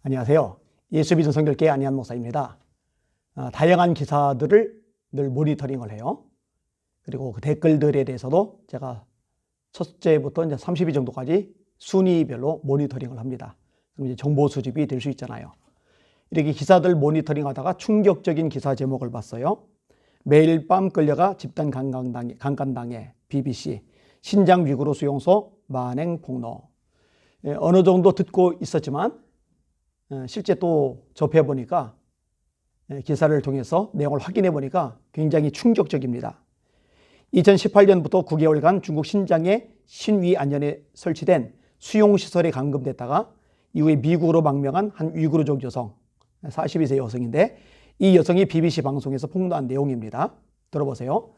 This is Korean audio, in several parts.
안녕하세요. 예수 믿는 성결교회 안희한 목사입니다. 다양한 기사들을 늘 모니터링을 해요. 그리고 그 댓글들에 대해서도 제가 첫째부터 이제 30위 정도까지 순위별로 모니터링을 합니다. 그럼 이제 정보 수집이 될 수 있잖아요. 이렇게 기사들 모니터링 하다가 충격적인 기사 제목을 봤어요. 매일 밤 끌려가 집단 강간당해 BBC 신장 위구르 수용소 만행 폭로. 어느 정도 듣고 있었지만 실제 또 접해보니까 기사를 통해서 내용을 확인해 보니까 굉장히 충격적입니다. 2018년부터 9개월간 중국 신장의 신위 안전에 설치된 수용시설에 감금됐다가 이후에 미국으로 망명한 한 위구르족 여성, 42세 여성인데 이 여성이 BBC 방송에서 폭로한 내용입니다. 들어보세요.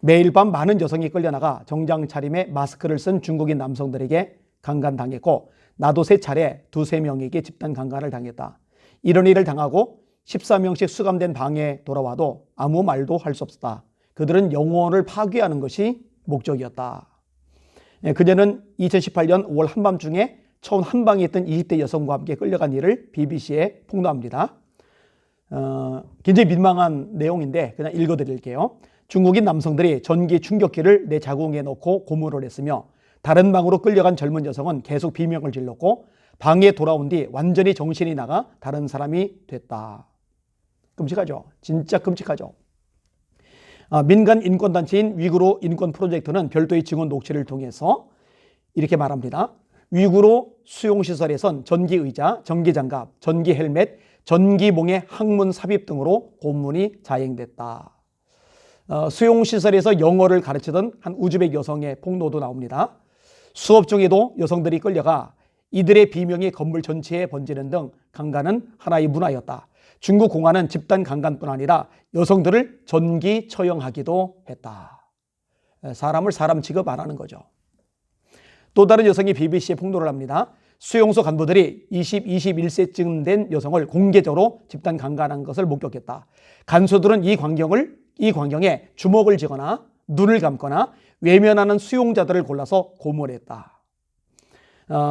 매일 밤 많은 여성이 끌려나가 정장 차림에 마스크를 쓴 중국인 남성들에게 강간당했고 나도 3차례 2~3명에게 집단 강간을 당했다. 이런 일을 당하고 14명씩 수감된 방에 돌아와도 아무 말도 할 수 없었다. 그들은 영혼을 파괴하는 것이 목적이었다. 그녀는 2018년 5월 한밤중에 처음 한 방에 있던 20대 여성과 함께 끌려간 일을 BBC에 폭로합니다. 굉장히 민망한 내용인데 그냥 읽어드릴게요. 중국인 남성들이 전기 충격기를 내 자궁에 넣고 고문을 했으며 다른 방으로 끌려간 젊은 여성은 계속 비명을 질렀고 방에 돌아온 뒤 완전히 정신이 나가 다른 사람이 됐다. 끔찍하죠. 진짜 끔찍하죠. 민간 인권단체인 위구르 인권 프로젝트는 별도의 증언 녹취를 통해서 이렇게 말합니다. 위구르 수용시설에선 전기의자, 전기장갑, 전기헬멧, 전기봉의 항문 삽입 등으로 고문이 자행됐다. 수용시설에서 영어를 가르치던 한 우즈벡 여성의 폭로도 나옵니다. 수업 중에도 여성들이 끌려가 이들의 비명이 건물 전체에 번지는 등 강간은 하나의 문화였다. 중국 공안은 집단 강간뿐 아니라 여성들을 전기 처형하기도 했다. 사람을 사람 취급 안 하는 거죠. 또 다른 여성이 BBC에 폭로를 합니다. 수용소 간부들이 21세쯤 된 여성을 공개적으로 집단 강간한 것을 목격했다. 간수들은 이 광경에 주먹을 쥐거나 눈을 감거나 외면하는 수용자들을 골라서 고문했다.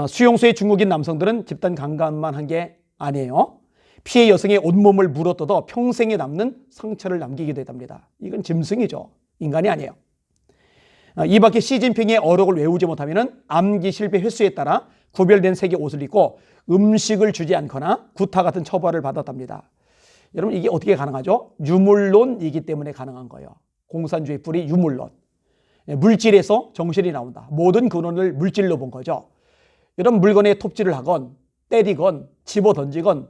수용소의 중국인 남성들은 집단 강간만 한 게 아니에요. 피해 여성의 온몸을 물어뜯어 평생에 남는 상처를 남기기도 했답니다. 이건 짐승이죠. 인간이 아니에요. 이 밖에 시진핑의 어록을 외우지 못하면 암기 실패 횟수에 따라 구별된 색의 옷을 입고 음식을 주지 않거나 구타 같은 처벌을 받았답니다. 여러분 이게 어떻게 가능하죠? 유물론이기 때문에 가능한 거예요. 공산주의 뿌리 유물론. 물질에서 정신이 나온다. 모든 근원을 물질로 본 거죠. 이런 물건에 톱질을 하건 때리건 집어던지건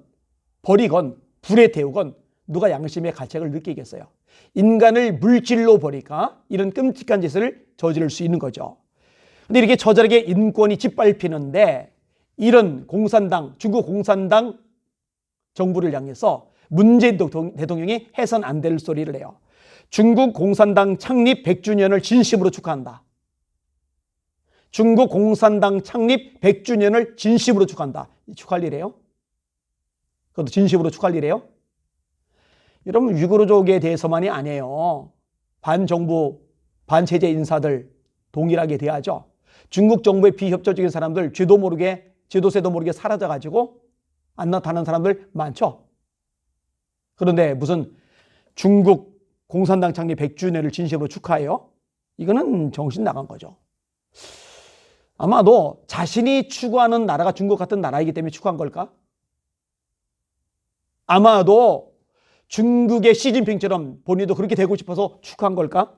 버리건 불에 태우건 누가 양심의 가책을 느끼겠어요. 인간을 물질로 보니까 이런 끔찍한 짓을 저지를 수 있는 거죠. 근데 이렇게 처절하게 인권이 짓밟히는데 이런 중국 공산당 정부를 향해서 문재인 대통령이 해선 안 될 소리를 해요. 중국 공산당 창립 100주년을 진심으로 축하한다. 중국 공산당 창립 100주년을 진심으로 축하한다. 축하할 일이에요? 그것도 진심으로 축하할 일이에요? 여러분 위구르족에 대해서만이 아니에요. 반정부, 반체제 인사들 동일하게 대하죠. 중국 정부의 비협조적인 사람들 쥐도 모르게 쥐도새도 모르게 사라져가지고 안 나타나는 사람들 많죠. 그런데 무슨 중국 공산당 창립 100주년을 진심으로 축하해요? 이거는 정신 나간 거죠. 아마도 자신이 추구하는 나라가 중국 같은 나라이기 때문에 축하한 걸까? 아마도 중국의 시진핑처럼 본인도 그렇게 되고 싶어서 축하한 걸까?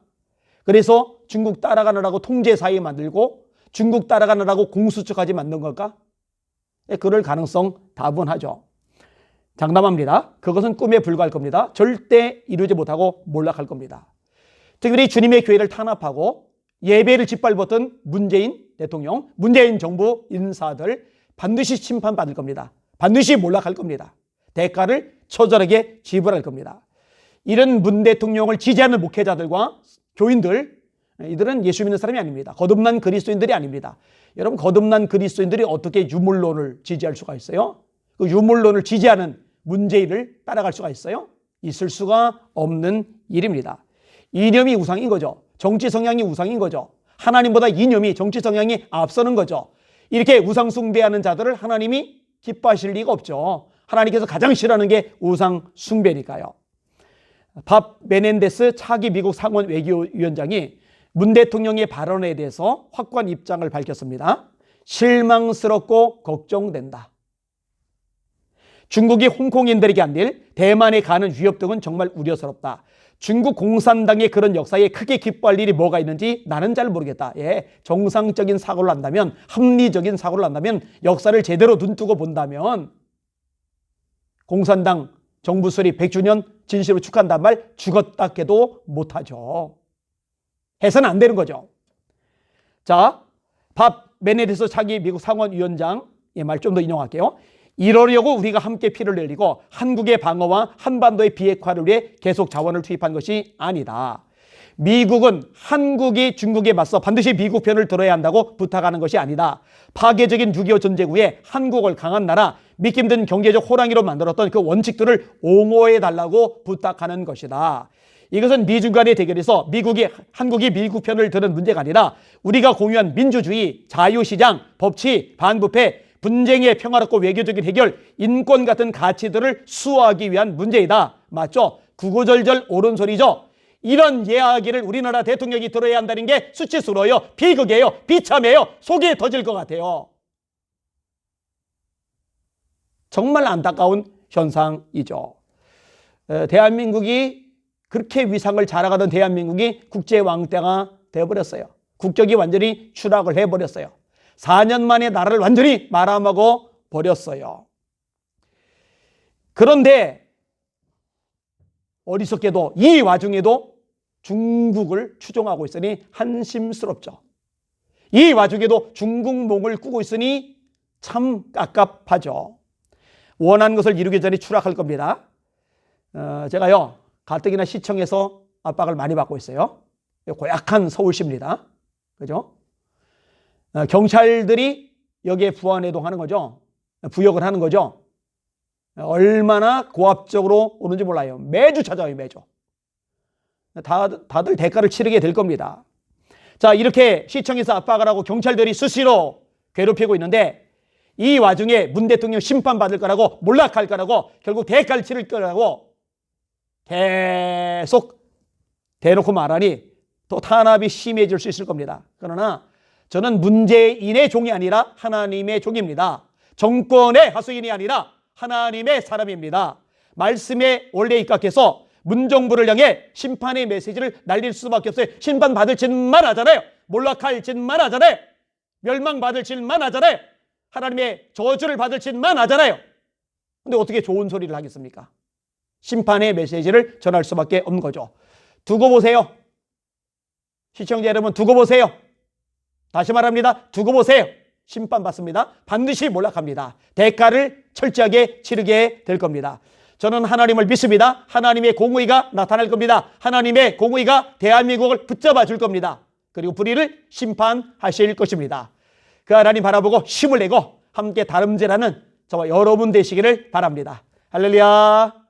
그래서 중국 따라가느라고 통제사회 만들고 중국 따라가느라고 공수처까지 만든 걸까? 그럴 가능성 다분하죠. 장담합니다. 그것은 꿈에 불과할 겁니다. 절대 이루지 못하고 몰락할 겁니다. 특별히 주님의 교회를 탄압하고 예배를 짓밟았던 문재인 대통령, 문재인 정부 인사들 반드시 심판받을 겁니다. 반드시 몰락할 겁니다. 대가를 처절하게 지불할 겁니다. 이런 문 대통령을 지지하는 목회자들과 교인들, 이들은 예수 믿는 사람이 아닙니다. 거듭난 그리스도인들이 아닙니다. 여러분 거듭난 그리스도인들이 어떻게 유물론을 지지할 수가 있어요? 그 유물론을 지지하는 문재인을 따라갈 수가 있어요? 있을 수가 없는 일입니다. 이념이 우상인 거죠. 정치 성향이 우상인 거죠. 하나님보다 이념이 정치 성향이 앞서는 거죠. 이렇게 우상 숭배하는 자들을 하나님이 기뻐하실 리가 없죠. 하나님께서 가장 싫어하는 게 우상 숭배니까요. 밥 메넨데스 차기 미국 상원 외교위원장이 문 대통령의 발언에 대해서 확고한 입장을 밝혔습니다. 실망스럽고 걱정된다. 중국이 홍콩인들에게 안길 대만에 가는 위협 등은 정말 우려스럽다. 중국 공산당의 그런 역사에 크게 기뻐할 일이 뭐가 있는지 나는 잘 모르겠다. 예, 정상적인 사고를 한다면, 합리적인 사고를 한다면, 역사를 제대로 눈뜨고 본다면 공산당 정부 수립 100주년 진실로 축하한다는 말 죽었다 깨도 못하죠. 해서는 안 되는 거죠. 자, 밥 메네데스 차기 미국 상원위원장의 말 좀 더 인용할게요. 이러려고 우리가 함께 피를 흘리고 한국의 방어와 한반도의 비핵화를 위해 계속 자원을 투입한 것이 아니다. 미국은 한국이 중국에 맞서 반드시 미국 편을 들어야 한다고 부탁하는 것이 아니다. 파괴적인 6.25 전쟁 후에 한국을 강한 나라, 믿기 힘든 경제적 호랑이로 만들었던 그 원칙들을 옹호해달라고 부탁하는 것이다. 이것은 미중 간의 대결에서 한국이 미국 편을 드는 문제가 아니라 우리가 공유한 민주주의, 자유시장, 법치, 반부패, 분쟁의 평화롭고 외교적인 해결, 인권 같은 가치들을 수호하기 위한 문제이다. 맞죠? 구구절절 옳은 소리죠. 이런 이야기를 우리나라 대통령이 들어야 한다는 게 수치스러워요. 비극이에요. 비참해요. 속이 터질 것 같아요. 정말 안타까운 현상이죠. 대한민국이 그렇게 위상을 자랑하던 대한민국이 국제왕따가 되어버렸어요. 국격이 완전히 추락을 해버렸어요. 4년 만에 나라를 완전히 말아먹어 버렸어요. 그런데 어리석게도 이 와중에도 중국을 추종하고 있으니 한심스럽죠. 이 와중에도 중국몽을 꾸고 있으니 참 깝깝하죠. 원하는 것을 이루기 전에 추락할 겁니다. 제가요 가뜩이나 시청에서 압박을 많이 받고 있어요. 고약한 서울시입니다. 그죠? 경찰들이 여기에 부안해동하는 거죠. 부역을 하는 거죠. 얼마나 고압적으로 오는지 몰라요. 매주 찾아와요. 매주. 다들 대가를 치르게 될 겁니다. 자, 이렇게 시청에서 압박을 하고 경찰들이 수시로 괴롭히고 있는데 이 와중에 문 대통령 심판받을 거라고 몰락할 거라고 결국 대가를 치를 거라고 계속 대놓고 말하니 또 탄압이 심해질 수 있을 겁니다. 그러나 저는 문재인의 종이 아니라 하나님의 종입니다. 정권의 하수인이 아니라 하나님의 사람입니다. 말씀에 원래 입각해서 문정부를 향해 심판의 메시지를 날릴 수밖에 없어요. 심판받을 짓만 하잖아요. 몰락할 짓만 하잖아요. 멸망받을 짓만 하잖아요. 하나님의 저주를 받을 짓만 하잖아요. 근데 어떻게 좋은 소리를 하겠습니까? 심판의 메시지를 전할 수밖에 없는 거죠. 두고 보세요. 시청자 여러분, 두고 보세요. 다시 말합니다. 두고 보세요. 심판받습니다. 반드시 몰락합니다. 대가를 철저하게 치르게 될 겁니다. 저는 하나님을 믿습니다. 하나님의 공의가 나타날 겁니다. 하나님의 공의가 대한민국을 붙잡아 줄 겁니다. 그리고 불의를 심판하실 것입니다. 그 하나님 바라보고 힘을 내고 함께 다름질하는 저와 여러분 되시기를 바랍니다. 할렐루야.